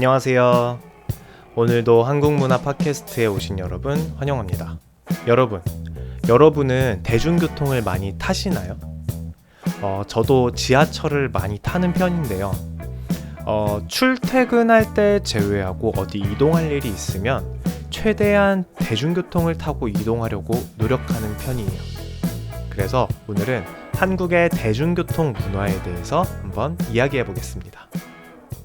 안녕하세요. 오늘도 한국문화 팟캐스트에 오신 여러분 환영합니다. 여러분은 대중교통을 많이 타시나요? 저도 지하철을 많이 타는 편인데요. 출퇴근할 때 제외하고 어디 이동할 일이 있으면 최대한 대중교통을 타고 이동하려고 노력하는 편이에요. 그래서 오늘은 한국의 대중교통 문화에 대해서 한번 이야기해 보겠습니다.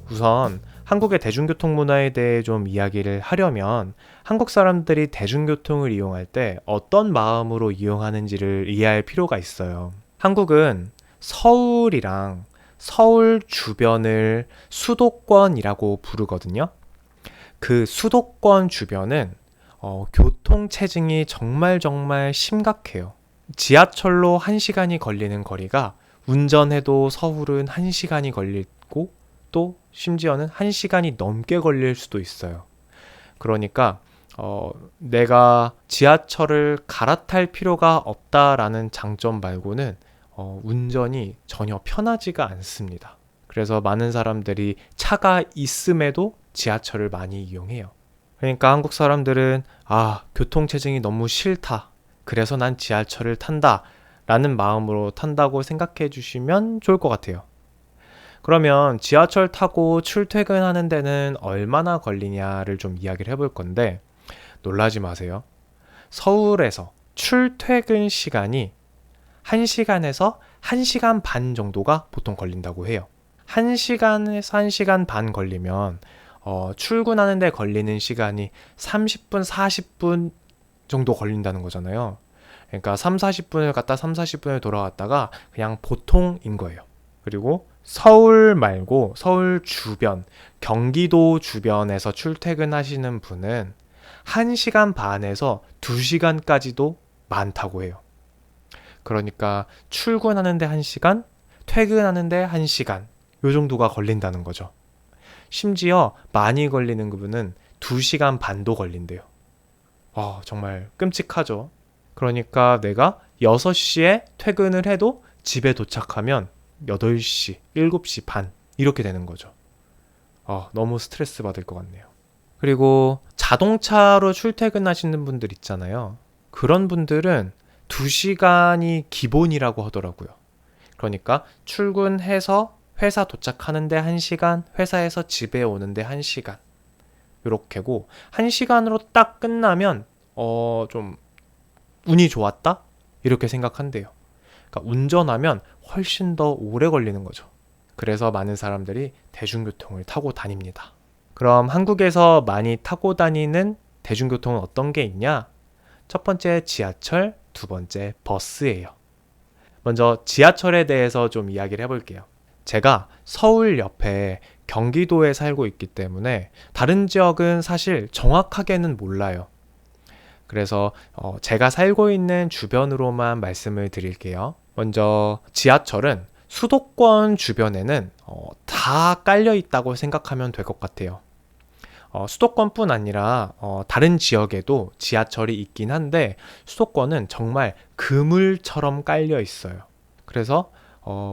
우선 한국의 대중교통 문화에 대해 좀 이야기를 하려면 한국 사람들이 대중교통을 이용할 때 어떤 마음으로 이용하는지를 이해할 필요가 있어요. 한국은 서울이랑 서울 주변을 수도권이라고 부르거든요. 그 수도권 주변은 교통체증이 정말 심각해요. 지하철로 1시간이 걸리는 거리가 운전해도 서울은 1시간이 걸리고 또 심지어는 1시간이 넘게 걸릴 수도 있어요. 그러니까 내가 지하철을 갈아탈 필요가 없다라는 장점 말고는 운전이 전혀 편하지가 않습니다. 그래서 많은 사람들이 차가 있음에도 지하철을 많이 이용해요. 그러니까 한국 사람들은 교통체증이 너무 싫다. 그래서 난 지하철을 탄다. 라는 마음으로 탄다고 생각해 주시면 좋을 것 같아요. 그러면 지하철 타고 출퇴근하는 데는 얼마나 걸리냐를 좀 이야기를 해볼 건데 놀라지 마세요. 서울에서 출퇴근 시간이 1시간에서 1시간 반 정도가 보통 걸린다고 해요. 1시간에서 1시간 반 걸리면 출근하는 데 걸리는 시간이 30분, 40분 정도 걸린다는 거잖아요. 그러니까 3, 40분을 갔다 3, 40분을 돌아왔다가 그냥 보통인 거예요. 그리고 서울 말고 서울 주변, 경기도 주변에서 출퇴근하시는 분은 1시간 반에서 2시간까지도 많다고 해요. 그러니까 출근하는데 1시간, 퇴근하는데 1시간 요 정도가 걸린다는 거죠. 심지어 많이 걸리는 분은 2시간 반도 걸린대요. 정말 끔찍하죠. 그러니까 내가 6시에 퇴근을 해도 집에 도착하면 8시, 7시 반 이렇게 되는 거죠. 너무 스트레스 받을 것 같네요. 그리고 자동차로 출퇴근하시는 분들 있잖아요. 그런 분들은 2시간이 기본이라고 하더라고요. 그러니까 출근해서 회사 도착하는데 1시간, 회사에서 집에 오는데 1시간 이렇게고 1시간으로 딱 끝나면 좀 운이 좋았다? 이렇게 생각한대요. 그러니까 운전하면 훨씬 더 오래 걸리는 거죠. 그래서 많은 사람들이 대중교통을 타고 다닙니다. 그럼 한국에서 많이 타고 다니는 대중교통은 어떤 게 있냐? 첫 번째 지하철, 두 번째 버스예요. 먼저 지하철에 대해서 좀 이야기를 해볼게요. 제가 서울 옆에 경기도에 살고 있기 때문에 다른 지역은 사실 정확하게는 몰라요. 그래서 제가 살고 있는 주변으로만 말씀을 드릴게요. 먼저 지하철은 수도권 주변에는 다 깔려 있다고 생각하면 될 것 같아요. 수도권뿐 아니라 다른 지역에도 지하철이 있긴 한데 수도권은 정말 그물처럼 깔려 있어요. 그래서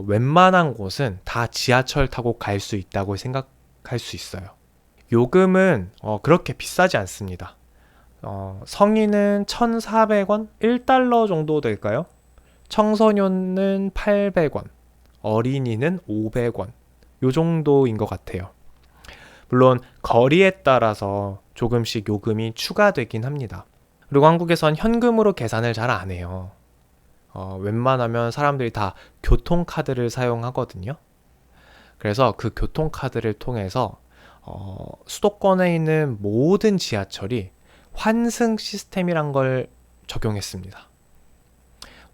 웬만한 곳은 다 지하철 타고 갈 수 있다고 생각할 수 있어요. 요금은 그렇게 비싸지 않습니다. 성인은 1,400원? 1달러 정도 될까요? 청소년은 800원, 어린이는 500원 요 정도인 것 같아요. 물론 거리에 따라서 조금씩 요금이 추가되긴 합니다. 그리고 한국에선 현금으로 계산을 잘 안 해요. 웬만하면 사람들이 다 교통카드를 사용하거든요. 그래서 그 교통카드를 통해서 수도권에 있는 모든 지하철이 환승 시스템이란 걸 적용했습니다.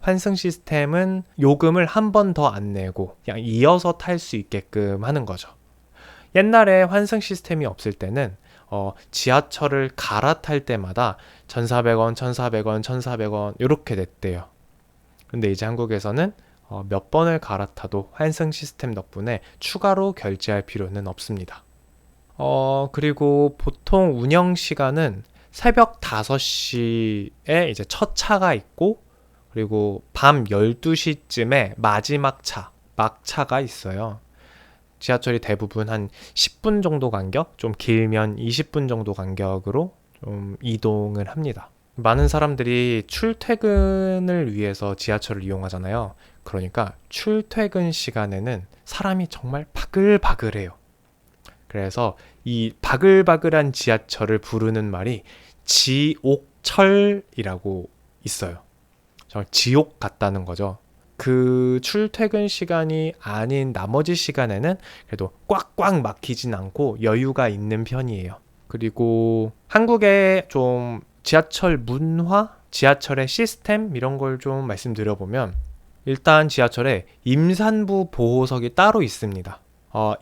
환승 시스템은 요금을 한 번 더 안 내고 그냥 이어서 탈 수 있게끔 하는 거죠. 옛날에 환승 시스템이 없을 때는 지하철을 갈아탈 때마다 1,400원, 1,400원, 1,400원 이렇게 냈대요. 근데 이제 한국에서는 몇 번을 갈아타도 환승 시스템 덕분에 추가로 결제할 필요는 없습니다. 그리고 보통 운영 시간은 새벽 5시에 이제 첫 차가 있고 그리고 밤 12시쯤에 마지막 차, 막차가 있어요. 지하철이 대부분 한 10분 정도 간격, 좀 길면 20분 정도 간격으로 좀 이동을 합니다. 많은 사람들이 출퇴근을 위해서 지하철을 이용하잖아요. 그러니까 출퇴근 시간에는 사람이 정말 바글바글해요. 그래서 이 바글바글한 지하철을 부르는 말이 지옥철이라고 있어요. 정말 지옥 같다는 거죠. 그 출퇴근 시간이 아닌 나머지 시간에는 그래도 꽉꽉 막히진 않고 여유가 있는 편이에요. 그리고 한국의 좀 지하철 문화, 지하철의 시스템 이런 걸 좀 말씀드려보면 일단 지하철에 임산부 보호석이 따로 있습니다.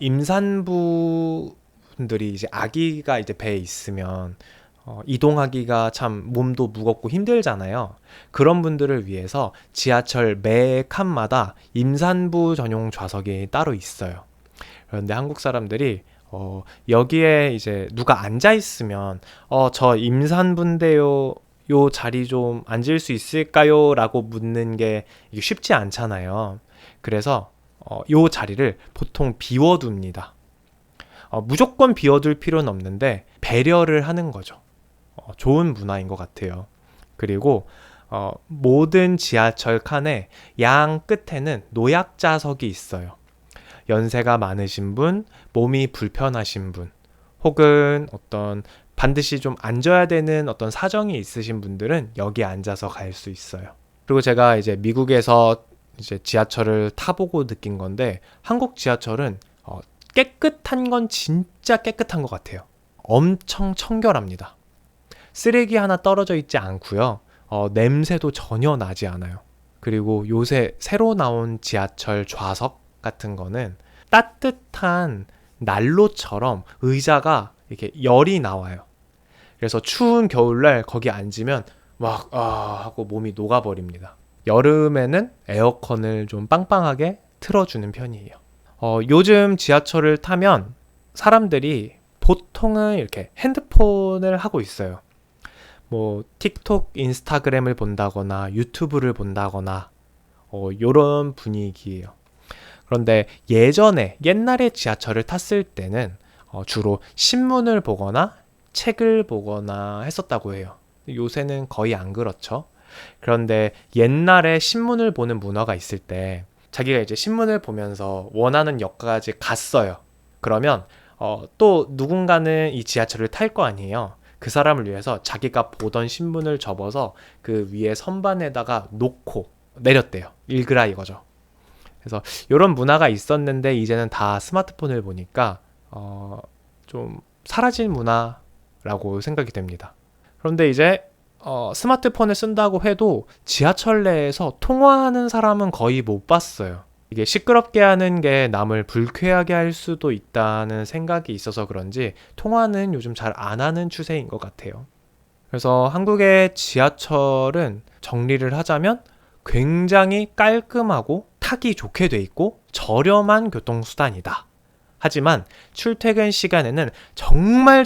임산부 분들이 이제 아기가 이제 배에 있으면 이동하기가 참 몸도 무겁고 힘들잖아요. 그런 분들을 위해서 지하철 매 칸마다 임산부 전용 좌석이 따로 있어요. 그런데 한국 사람들이 여기에 이제 누가 앉아 있으면 저 임산부인데요. 요 자리 좀 앉을 수 있을까요? 라고 묻는 게 이게 쉽지 않잖아요. 그래서 요 자리를 보통 비워둡니다. 무조건 비워둘 필요는 없는데 배려를 하는 거죠. 좋은 문화인 것 같아요. 그리고 모든 지하철 칸에 양 끝에는 노약자석이 있어요. 연세가 많으신 분, 몸이 불편하신 분, 혹은 어떤 반드시 좀 앉아야 되는 어떤 사정이 있으신 분들은 여기 앉아서 갈 수 있어요. 그리고 제가 이제 미국에서 이제 지하철을 타보고 느낀 건데 한국 지하철은 깨끗한 건 진짜 깨끗한 것 같아요. 엄청 청결합니다. 쓰레기 하나 떨어져 있지 않고요. 냄새도 전혀 나지 않아요. 그리고 요새 새로 나온 지하철 좌석 같은 거는 따뜻한 난로처럼 의자가 이렇게 열이 나와요. 그래서 추운 겨울날 거기 앉으면 막 하고 몸이 녹아버립니다. 여름에는 에어컨을 좀 빵빵하게 틀어주는 편이에요. 요즘 지하철을 타면 사람들이 보통은 이렇게 핸드폰을 하고 있어요. 뭐 틱톡, 인스타그램을 본다거나 유튜브를 본다거나 요런 분위기예요. 그런데 옛날에 지하철을 탔을 때는 주로 신문을 보거나 책을 보거나 했었다고 해요. 요새는 거의 안 그렇죠. 그런데 옛날에 신문을 보는 문화가 있을 때 자기가 이제 신문을 보면서 원하는 역까지 갔어요. 그러면 또 누군가는 이 지하철을 탈 거 아니에요. 그 사람을 위해서 자기가 보던 신문을 접어서 그 위에 선반에다가 놓고 내렸대요. 읽으라 이거죠. 그래서 이런 문화가 있었는데 이제는 다 스마트폰을 보니까 좀 사라진 문화라고 생각이 됩니다. 그런데 이제 스마트폰을 쓴다고 해도 지하철 내에서 통화하는 사람은 거의 못 봤어요. 이게 시끄럽게 하는 게 남을 불쾌하게 할 수도 있다는 생각이 있어서 그런지 통화는 요즘 잘 안 하는 추세인 것 같아요. 그래서 한국의 지하철은 정리를 하자면 굉장히 깔끔하고 타기 좋게 돼 있고 저렴한 교통수단이다. 하지만 출퇴근 시간에는 정말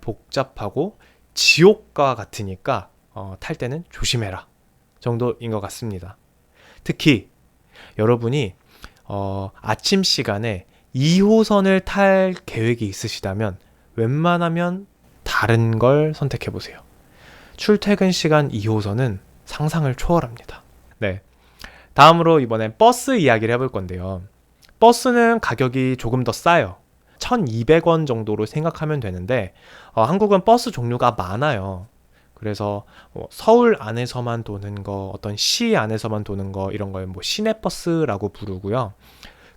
복잡하고 지옥과 같으니까 탈 때는 조심해라 정도인 것 같습니다. 특히 여러분이 아침 시간에 2호선을 탈 계획이 있으시다면 웬만하면 다른 걸 선택해 보세요. 출퇴근 시간 2호선은 상상을 초월합니다. 네. 다음으로 이번엔 버스 이야기를 해볼 건데요. 버스는 가격이 조금 더 싸요. 1,200원 정도로 생각하면 되는데 한국은 버스 종류가 많아요. 그래서 서울 안에서만 도는 거, 어떤 시 안에서만 도는 거 이런 걸 뭐 시내버스라고 부르고요.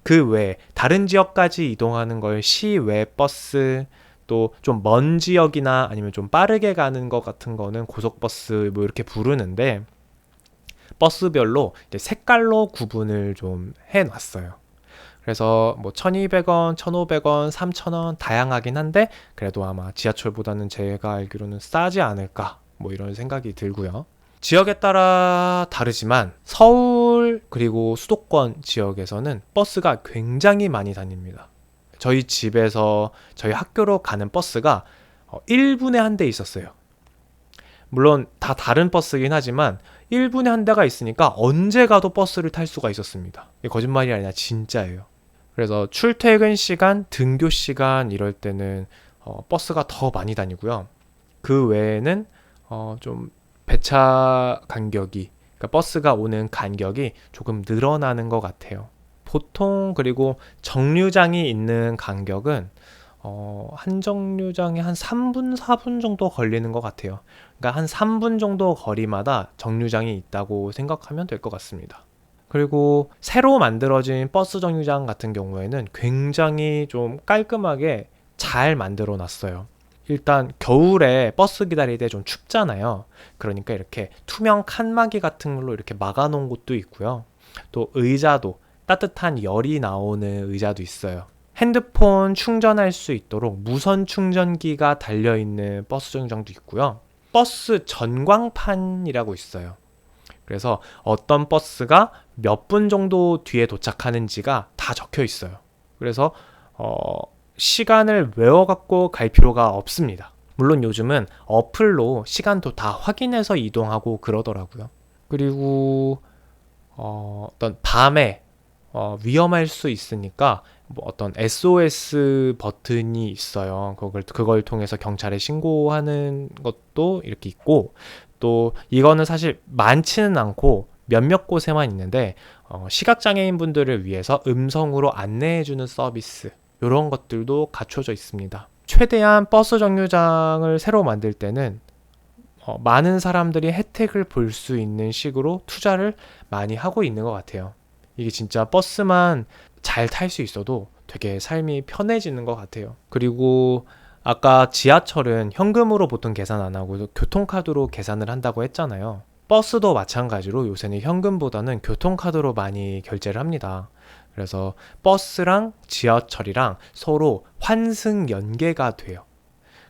그 외에 다른 지역까지 이동하는 걸 시외 버스, 또 좀 먼 지역이나 아니면 좀 빠르게 가는 것 같은 거는 고속버스 뭐 이렇게 부르는데 버스별로 이제 색깔로 구분을 좀 해놨어요. 그래서 뭐 1,200원, 1,500원, 3,000원 다양하긴 한데 그래도 아마 지하철보다는 제가 알기로는 싸지 않을까 뭐 이런 생각이 들고요. 지역에 따라 다르지만 서울 그리고 수도권 지역에서는 버스가 굉장히 많이 다닙니다. 저희 집에서 저희 학교로 가는 버스가 1분에 한 대 있었어요. 물론 다 다른 버스긴 하지만 1분에 한 대가 있으니까 언제 가도 버스를 탈 수가 있었습니다. 이게 거짓말이 아니라 진짜예요. 그래서 출퇴근 시간, 등교 시간 이럴 때는 버스가 더 많이 다니고요. 그 외에는 좀 배차 간격이, 그러니까 버스가 오는 간격이 조금 늘어나는 것 같아요. 보통 그리고 정류장이 있는 간격은 한 정류장에 한 3분, 4분 정도 걸리는 것 같아요. 그러니까 한 3분 정도 거리마다 정류장이 있다고 생각하면 될 것 같습니다. 그리고 새로 만들어진 버스 정류장 같은 경우에는 굉장히 좀 깔끔하게 잘 만들어 놨어요. 일단 겨울에 버스 기다릴 때 좀 춥잖아요. 그러니까 이렇게 투명 칸막이 같은 걸로 이렇게 막아 놓은 곳도 있고요. 또 의자도 따뜻한 열이 나오는 의자도 있어요. 핸드폰 충전할 수 있도록 무선 충전기가 달려있는 버스 정류장도 있고요. 버스 전광판이라고 있어요. 그래서 어떤 버스가 몇 분 정도 뒤에 도착하는지가 다 적혀 있어요. 그래서 시간을 외워갖고 갈 필요가 없습니다. 물론 요즘은 어플로 시간도 다 확인해서 이동하고 그러더라고요. 그리고 어떤 밤에 위험할 수 있으니까 뭐 어떤 SOS 버튼이 있어요. 그걸 통해서 경찰에 신고하는 것도 이렇게 있고, 또 이거는 사실 많지는 않고 몇몇 곳에만 있는데 시각장애인 분들을 위해서 음성으로 안내해주는 서비스, 이런 것들도 갖춰져 있습니다. 최대한 버스 정류장을 새로 만들 때는 많은 사람들이 혜택을 볼 수 있는 식으로 투자를 많이 하고 있는 것 같아요. 이게 진짜 버스만 잘 탈 수 있어도 되게 삶이 편해지는 것 같아요. 그리고 아까 지하철은 현금으로 보통 계산 안 하고 교통카드로 계산을 한다고 했잖아요. 버스도 마찬가지로 요새는 현금보다는 교통카드로 많이 결제를 합니다. 그래서 버스랑 지하철이랑 서로 환승 연계가 돼요.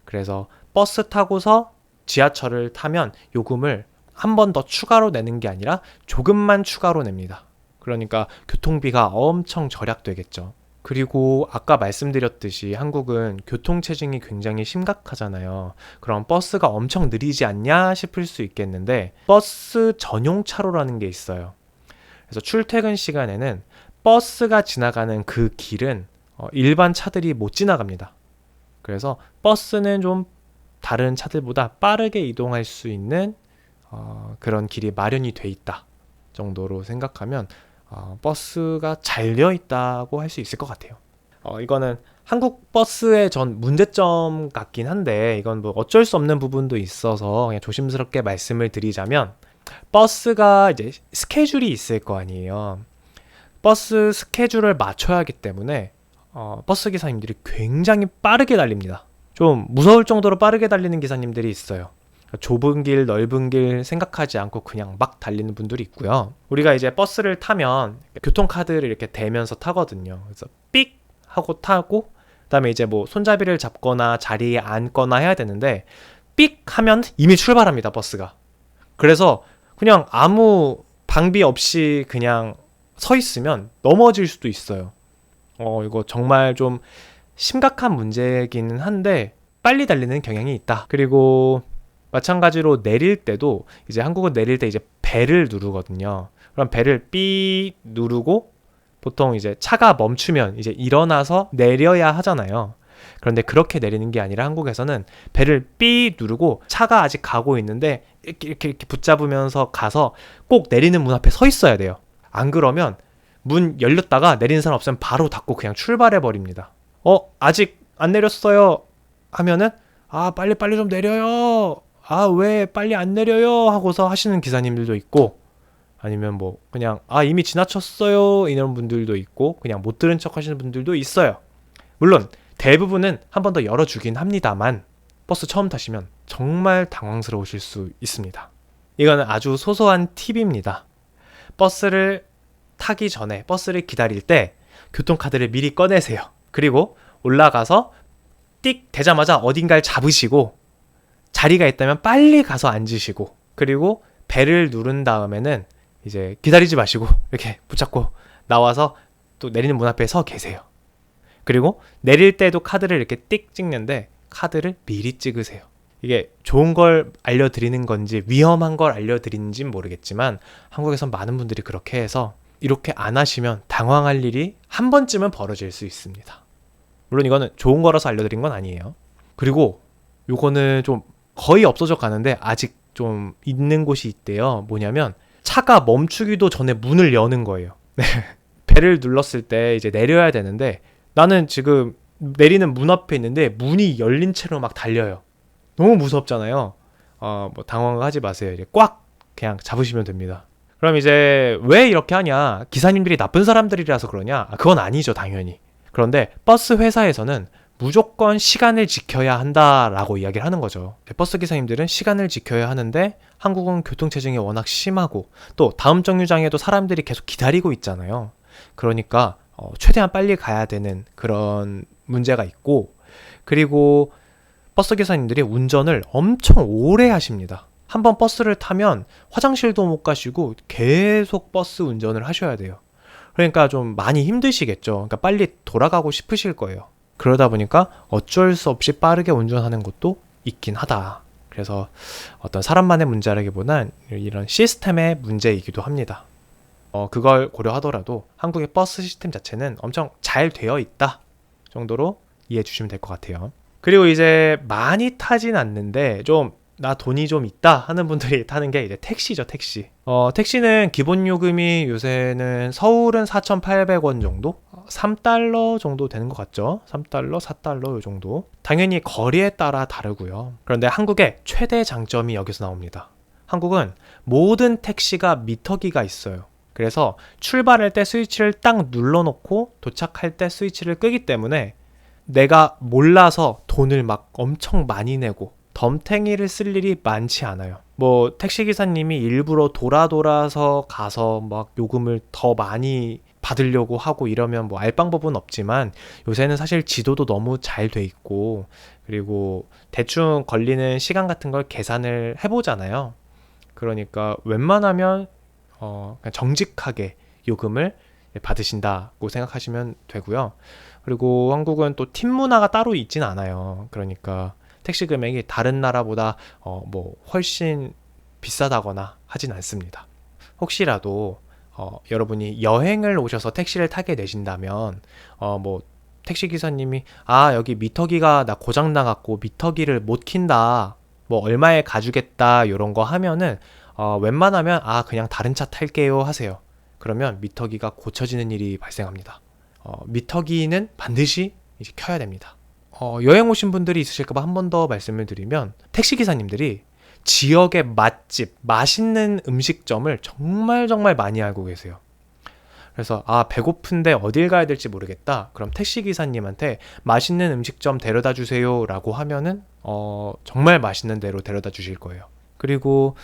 그래서 버스 타고서 지하철을 타면 요금을 한 번 더 추가로 내는 게 아니라 조금만 추가로 냅니다. 그러니까 교통비가 엄청 절약되겠죠. 그리고 아까 말씀드렸듯이 한국은 교통체증이 굉장히 심각하잖아요. 그럼 버스가 엄청 느리지 않냐 싶을 수 있겠는데, 버스 전용 차로라는 게 있어요. 그래서 출퇴근 시간에는 버스가 지나가는 그 길은 일반 차들이 못 지나갑니다. 그래서 버스는 좀 다른 차들보다 빠르게 이동할 수 있는 그런 길이 마련이 돼 있다 정도로 생각하면 버스가 잘 되어 있다고 할 수 있을 것 같아요. 이거는 한국 버스의 전 문제점 같긴 한데, 이건 뭐 어쩔 수 없는 부분도 있어서 그냥 조심스럽게 말씀을 드리자면, 버스가 이제 스케줄이 있을 거 아니에요. 버스 스케줄을 맞춰야 하기 때문에 버스 기사님들이 굉장히 빠르게 달립니다. 좀 무서울 정도로 빠르게 달리는 기사님들이 있어요. 좁은 길, 넓은 길 생각하지 않고 그냥 막 달리는 분들이 있고요. 우리가 이제 버스를 타면 교통카드를 이렇게 대면서 타거든요. 그래서 삑 하고 타고, 그다음에 이제 뭐 손잡이를 잡거나 자리에 앉거나 해야 되는데, 삑 하면 이미 출발합니다, 버스가. 그래서 그냥 아무 방비 없이 그냥 서 있으면 넘어질 수도 있어요. 이거 정말 좀 심각한 문제이기는 한데 빨리 달리는 경향이 있다. 그리고 마찬가지로 내릴 때도 이제 한국은 내릴 때 이제 벨을 누르거든요. 그럼 벨을 삐 누르고 보통 이제 차가 멈추면 이제 일어나서 내려야 하잖아요. 그런데 그렇게 내리는 게 아니라 한국에서는 벨을 삐 누르고 차가 아직 가고 있는데 이렇게 붙잡으면서 가서 꼭 내리는 문 앞에 서 있어야 돼요. 안 그러면 문 열렸다가 내리는 사람 없으면 바로 닫고 그냥 출발해 버립니다. 아직 안 내렸어요 하면은 빨리 좀 내려요. 왜 빨리 안 내려요 하고서 하시는 기사님들도 있고, 아니면 뭐 그냥 이미 지나쳤어요 이런 분들도 있고, 그냥 못 들은 척 하시는 분들도 있어요. 물론 대부분은 한 번 더 열어주긴 합니다만, 버스 처음 타시면 정말 당황스러우실 수 있습니다. 이거는 아주 소소한 팁입니다. 버스를 타기 전에, 버스를 기다릴 때 교통카드를 미리 꺼내세요. 그리고 올라가서 띡 되자마자 어딘가를 잡으시고, 자리가 있다면 빨리 가서 앉으시고, 그리고 벨을 누른 다음에는 이제 기다리지 마시고 이렇게 붙잡고 나와서 또 내리는 문 앞에 서 계세요. 그리고 내릴 때도 카드를 이렇게 띡 찍는데 카드를 미리 찍으세요. 이게 좋은 걸 알려드리는 건지 위험한 걸 알려드리는지는 모르겠지만 한국에선 많은 분들이 그렇게 해서 이렇게 안 하시면 당황할 일이 한 번쯤은 벌어질 수 있습니다. 물론 이거는 좋은 거라서 알려드린 건 아니에요. 그리고 요거는 좀 거의 없어져 가는데 아직 좀 있는 곳이 있대요. 뭐냐면 차가 멈추기도 전에 문을 여는 거예요. 배를 눌렀을 때 이제 내려야 되는데 나는 지금 내리는 문 앞에 있는데 문이 열린 채로 막 달려요. 너무 무섭잖아요. 뭐 당황하지 마세요. 이제 꽉 그냥 잡으시면 됩니다. 그럼 이제 왜 이렇게 하냐? 기사님들이 나쁜 사람들이라서 그러냐? 그건 아니죠, 당연히. 그런데 버스 회사에서는 무조건 시간을 지켜야 한다라고 이야기를 하는 거죠. 버스 기사님들은 시간을 지켜야 하는데 한국은 교통체증이 워낙 심하고 또 다음 정류장에도 사람들이 계속 기다리고 있잖아요. 그러니까 최대한 빨리 가야 되는 그런 문제가 있고, 그리고 버스 기사님들이 운전을 엄청 오래 하십니다. 한번 버스를 타면 화장실도 못 가시고 계속 버스 운전을 하셔야 돼요. 그러니까 좀 많이 힘드시겠죠. 그러니까 빨리 돌아가고 싶으실 거예요. 그러다 보니까 어쩔 수 없이 빠르게 운전하는 것도 있긴 하다. 그래서 어떤 사람만의 문제라기보단 이런 시스템의 문제이기도 합니다. 그걸 고려하더라도 한국의 버스 시스템 자체는 엄청 잘 되어 있다 정도로 이해해 주시면 될 것 같아요. 그리고 이제 많이 타진 않는데 좀 나 돈이 좀 있다 하는 분들이 타는 게 이제 택시죠, 택시. 택시는 기본 요금이 요새는 서울은 4,800원 정도? 3달러 정도 되는 것 같죠? 3달러, 4달러 요 정도. 당연히 거리에 따라 다르고요. 그런데 한국의 최대 장점이 여기서 나옵니다. 한국은 모든 택시가 미터기가 있어요. 그래서 출발할 때 스위치를 딱 눌러놓고 도착할 때 스위치를 끄기 때문에 내가 몰라서 돈을 막 엄청 많이 내고 덤탱이를 쓸 일이 많지 않아요. 뭐 택시기사님이 일부러 돌아서 가서 막 요금을 더 많이 받으려고 하고 이러면 뭐 알 방법은 없지만 요새는 사실 지도도 너무 잘 돼 있고 그리고 대충 걸리는 시간 같은 걸 계산을 해보잖아요. 그러니까 웬만하면 그냥 정직하게 요금을 받으신다고 생각하시면 되고요. 그리고 한국은 또 팁 문화가 따로 있진 않아요. 그러니까 택시 금액이 다른 나라보다 뭐 훨씬 비싸다거나 하진 않습니다. 혹시라도 여러분이 여행을 오셔서 택시를 타게 되신다면 뭐 택시 기사님이 여기 미터기가 나 고장 나갖고 미터기를 못 킨다, 뭐 얼마에 가주겠다 이런 거 하면은 웬만하면 그냥 다른 차 탈게요 하세요. 그러면 미터기가 고쳐지는 일이 발생합니다. 미터기는 반드시 이제 켜야 됩니다. 여행 오신 분들이 있으실까봐 한 번 더 말씀을 드리면 택시기사님들이 지역의 맛집, 맛있는 음식점을 정말 많이 알고 계세요. 그래서 배고픈데 어딜 가야 될지 모르겠다. 그럼 택시기사님한테 맛있는 음식점 데려다 주세요 라고 하면은 정말 맛있는 데로 데려다 주실 거예요. 그리고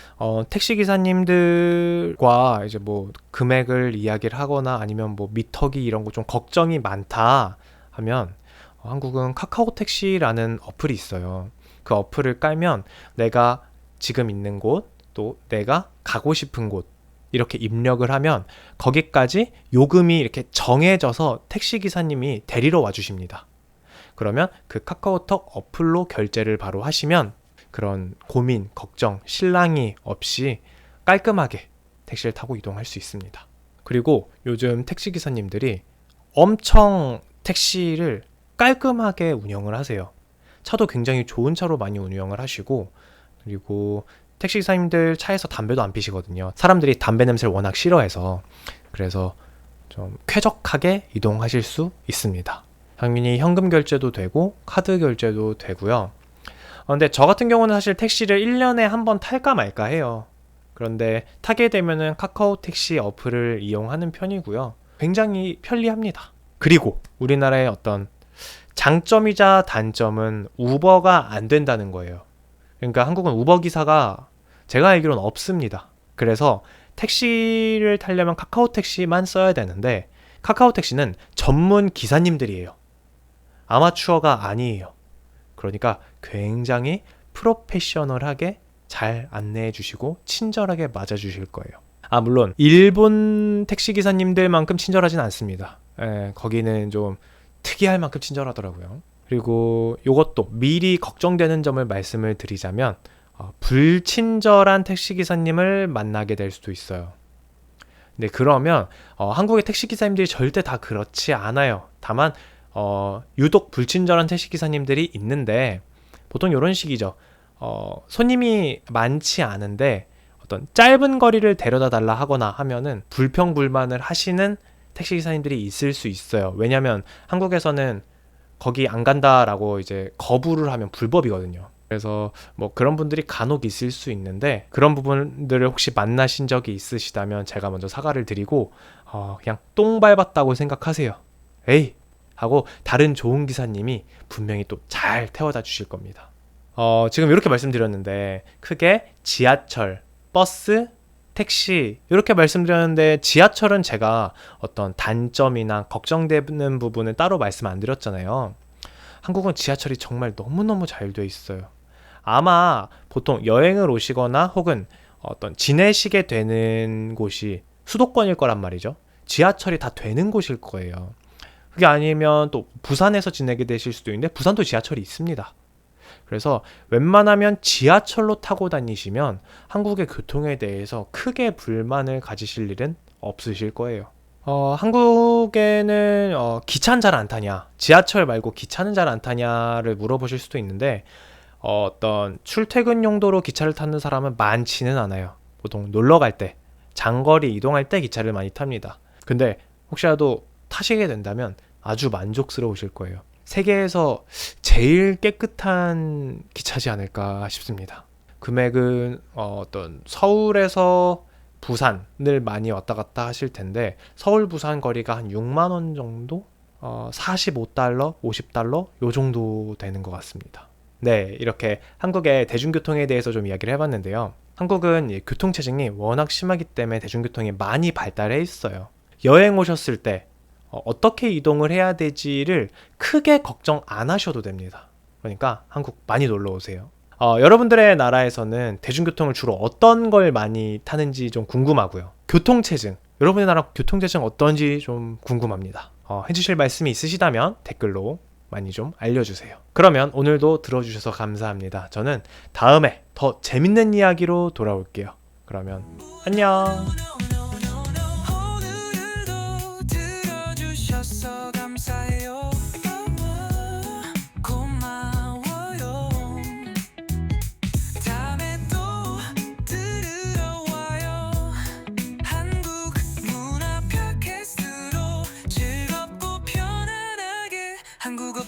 택시기사님들과 이제 뭐 금액을 이야기를 하거나 아니면 뭐 미터기 이런 거 좀 걱정이 많다 하면 한국은 카카오 택시라는 어플이 있어요. 그 어플을 깔면 내가 지금 있는 곳, 또 내가 가고 싶은 곳 이렇게 입력을 하면 거기까지 요금이 이렇게 정해져서 택시기사님이 데리러 와주십니다. 그러면 그 카카오톡 어플로 결제를 바로 하시면 그런 고민, 걱정, 실랑이 없이 깔끔하게 택시를 타고 이동할 수 있습니다. 그리고 요즘 택시기사님들이 엄청 택시를 깔끔하게 운영을 하세요. 차도 굉장히 좋은 차로 많이 운영을 하시고, 그리고 택시기사님들 차에서 담배도 안 피시거든요. 사람들이 담배 냄새를 워낙 싫어해서. 그래서 좀 쾌적하게 이동하실 수 있습니다. 당연히 현금 결제도 되고 카드 결제도 되고요. 근데 저 같은 경우는 사실 택시를 1년에 한 번 탈까 말까 해요. 그런데 타게 되면은 카카오 택시 어플을 이용하는 편이고요. 굉장히 편리합니다. 그리고 우리나라의 어떤 장점이자 단점은 우버가 안 된다는 거예요. 그러니까 한국은 우버 기사가 제가 알기로는 없습니다. 그래서 택시를 타려면 카카오 택시만 써야 되는데 카카오 택시는 전문 기사님들이에요. 아마추어가 아니에요. 그러니까 굉장히 프로페셔널하게 잘 안내해 주시고 친절하게 맞아 주실 거예요. 물론 일본 택시기사님들만큼 친절하진 않습니다. 거기는 좀 특이할 만큼 친절하더라고요. 그리고 이것도 미리 걱정되는 점을 말씀을 드리자면 불친절한 택시기사님을 만나게 될 수도 있어요. 근데 그러면 한국의 택시기사님들이 절대 다 그렇지 않아요. 다만 유독 불친절한 택시기사님들이 있는데 보통 이런 식이죠. 손님이 많지 않은데 어떤 짧은 거리를 데려다 달라 하거나 하면은 불평불만을 하시는 택시기사님들이 있을 수 있어요. 왜냐면 한국에서는 거기 안 간다라고 이제 거부를 하면 불법이거든요. 그래서 뭐 그런 분들이 간혹 있을 수 있는데 그런 부분들을 혹시 만나신 적이 있으시다면 제가 먼저 사과를 드리고 그냥 똥 밟았다고 생각하세요. 에이 하고 다른 좋은 기사님이 분명히 또 잘 태워다 주실 겁니다. 지금 이렇게 말씀드렸는데 크게 지하철, 버스, 택시 이렇게 말씀드렸는데 지하철은 제가 어떤 단점이나 걱정되는 부분을 따로 말씀 안 드렸잖아요. 한국은 지하철이 정말 너무너무 잘 돼 있어요. 아마 보통 여행을 오시거나 혹은 어떤 지내시게 되는 곳이 수도권일 거란 말이죠. 지하철이 다 되는 곳일 거예요. 그게 아니면 또 부산에서 지내게 되실 수도 있는데 부산도 지하철이 있습니다. 그래서 웬만하면 지하철로 타고 다니시면 한국의 교통에 대해서 크게 불만을 가지실 일은 없으실 거예요. 한국에는 기차는 잘 안 타냐, 지하철 말고 기차는 잘 안 타냐를 물어보실 수도 있는데 어떤 출퇴근 용도로 기차를 타는 사람은 많지는 않아요. 보통 놀러 갈 때, 장거리 이동할 때 기차를 많이 탑니다. 근데 혹시라도 타시게 된다면 아주 만족스러우실 거예요. 세계에서 제일 깨끗한 기차지 않을까 싶습니다. 금액은 어떤 서울에서 부산을 많이 왔다 갔다 하실 텐데 서울 부산 거리가 한 6만 원 정도? 45달러, 50달러 요 정도 되는 것 같습니다. 네, 이렇게 한국의 대중교통에 대해서 좀 이야기를 해봤는데요. 한국은 교통체증이 워낙 심하기 때문에 대중교통이 많이 발달해 있어요. 여행 오셨을 때 어떻게 이동을 해야 되지를 크게 걱정 안 하셔도 됩니다. 그러니까 한국 많이 놀러 오세요. 여러분들의 나라에서는 대중교통을 주로 어떤 걸 많이 타는지 좀 궁금하고요. 교통체증, 여러분의 나라 교통체증 어떤지 좀 궁금합니다. 해주실 말씀이 있으시다면 댓글로 많이 좀 알려주세요. 그러면 오늘도 들어주셔서 감사합니다. 저는 다음에 더 재밌는 이야기로 돌아올게요. 그러면 안녕. 한국어